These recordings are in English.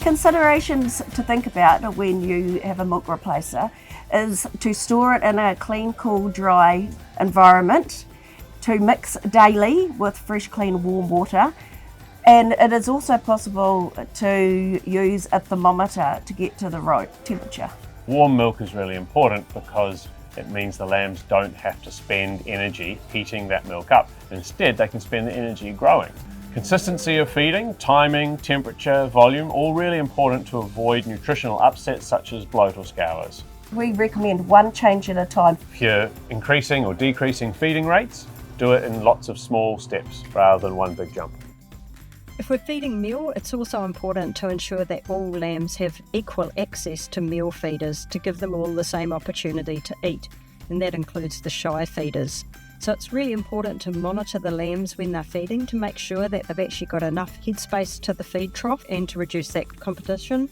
Considerations to think about when you have a milk replacer is to store it in a clean, cool, dry environment, to mix daily with fresh, clean, warm water, and it is also possible to use a thermometer to get to the right temperature. Warm milk is really important because it means the lambs don't have to spend energy heating that milk up. Instead, they can spend the energy growing. Consistency of feeding, timing, temperature, volume, all really important to avoid nutritional upsets such as bloat or scours. We recommend one change at a time. If you're increasing or decreasing feeding rates, do it in lots of small steps rather than one big jump. If we're feeding meal, it's also important to ensure that all lambs have equal access to meal feeders to give them all the same opportunity to eat, and that includes the shy feeders. So it's really important to monitor the lambs when they're feeding to make sure that they've actually got enough headspace to the feed trough and to reduce that competition,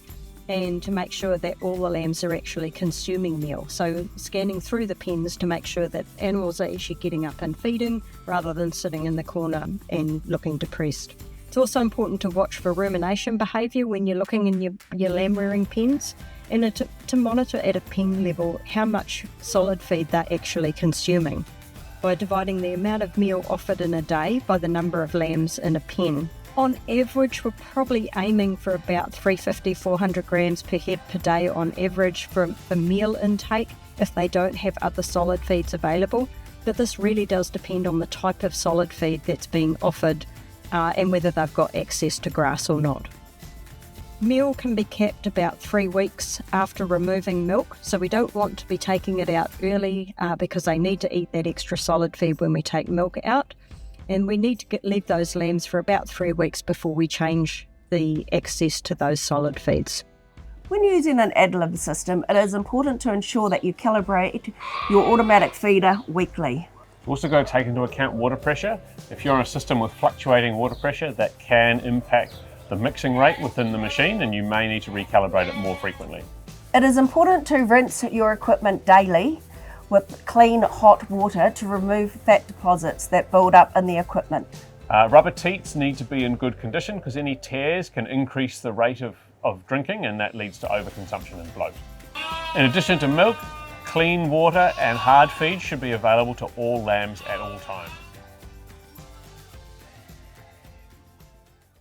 and to make sure that all the lambs are actually consuming meal. So scanning through the pens to make sure that animals are actually getting up and feeding rather than sitting in the corner and looking depressed. It's also important to watch for rumination behaviour when you're looking in your lamb rearing pens, and to monitor at a pen level how much solid feed they're actually consuming by dividing the amount of meal offered in a day by the number of lambs in a pen. On average, we're probably aiming for about 350-400 grams per head per day on average for meal intake if they don't have other solid feeds available, but this really does depend on the type of solid feed that's being offered and whether they've got access to grass or not. Meal can be kept about 3 weeks after removing milk, so we don't want to be taking it out early because they need to eat that extra solid feed when we take milk out, and we need to leave those lambs for about 3 weeks before we change the access to those solid feeds. When using an ad lib system, it is important to ensure that you calibrate your automatic feeder weekly. You've also got to take into account water pressure. If you're on a system with fluctuating water pressure, that can impact the mixing rate within the machine, and you may need to recalibrate it more frequently. It is important to rinse your equipment daily with clean hot water to remove fat deposits that build up in the equipment. Rubber teats need to be in good condition because any tears can increase the rate of drinking, and that leads to overconsumption and bloat. In addition to milk, clean water and hard feed should be available to all lambs at all times.